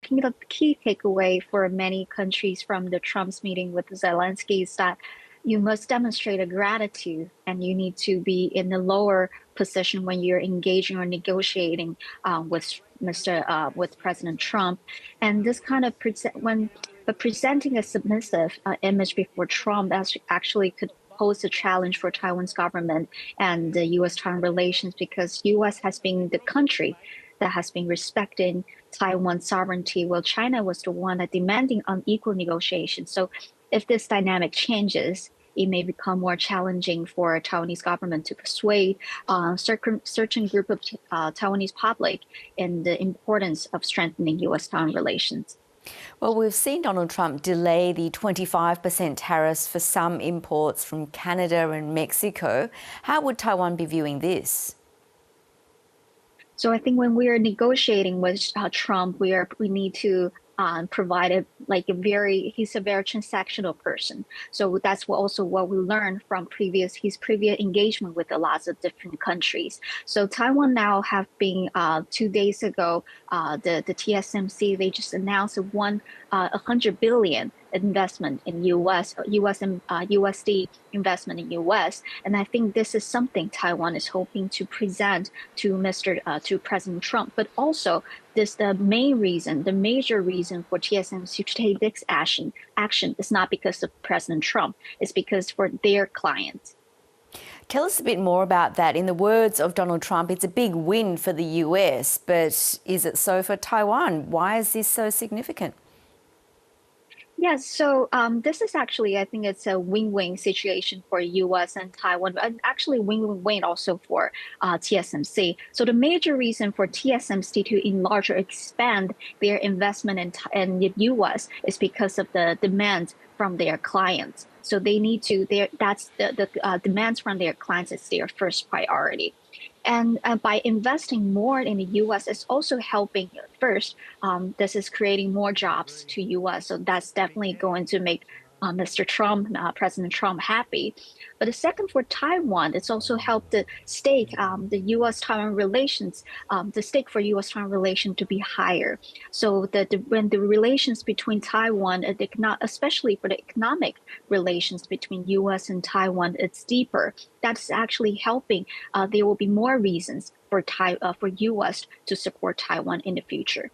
think the key takeaway for many countries from the Trump's meeting with Zelensky is that you must demonstrate a gratitude and you need to be in a lower position when you're engaging or negotiating with President Trump. And this kind of but presenting a submissive image before Trump actually could pose a challenge for Taiwan's government and the U.S.-Taiwan relations because U.S. has been the country that has been respecting Taiwan's sovereignty, while China was the one that demanding unequal negotiations. So if this dynamic changes, it may become more challenging for Taiwanese government to persuade certain group of Taiwanese public in the importance of strengthening U.S.-Taiwan relations. Well, we've seen Donald Trump delay the 25% tariffs for some imports from Canada and Mexico. How would Taiwan be viewing this? So I think when we are negotiating with Trump, we need to provide he's a very transactional person. So that's also what we learned from his previous engagement with a lot of different countries. So Taiwan now have been 2 days ago, the TSMC, they just announced a 100 billion investment in US and USD investment in US, and I think this is something Taiwan is hoping to present to to President Trump. But also, the major reason for TSMC to take this action is not because of President Trump; it's because for their clients. Tell us a bit more about that. In the words of Donald Trump, it's a big win for the US, but is it so for Taiwan? Why is this so significant? Yes, so this is actually, I think it's a win-win situation for US and Taiwan, but actually win-win also for TSMC. So the major reason for TSMC to enlarge or expand their investment in the US is because of the demand from their clients. So they need to, that's the demands from their clients is their first priority. And by investing more in the U.S., it's also helping. First, this is creating more jobs to U.S., so that's definitely going to make Mr. Trump, President Trump, happy. But the second, for Taiwan, it's also helped the stake, the U.S.-Taiwan relations, the stake for U.S.-Taiwan relation to be higher. So when the relations between Taiwan, especially for the economic relations between U.S. and Taiwan, it's deeper. That's actually helping. There will be more reasons for U.S. to support Taiwan in the future.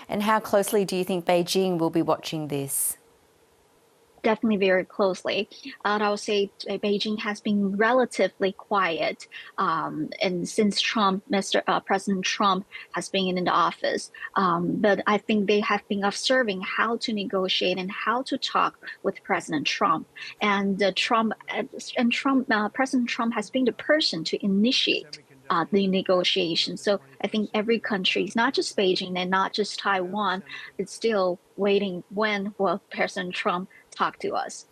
And how closely do you think Beijing will be watching this? Definitely very closely. I would say Beijing has been relatively quiet, and since President Trump has been in the office. But I think they have been observing how to negotiate and how to talk with President Trump. And President Trump has been the person to initiate the negotiation. So I think every country, not just Beijing and not just Taiwan, is still waiting when will President Trump talk to us.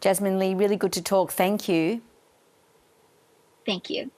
Jasmine Lee, really good to talk. Thank you. Thank you.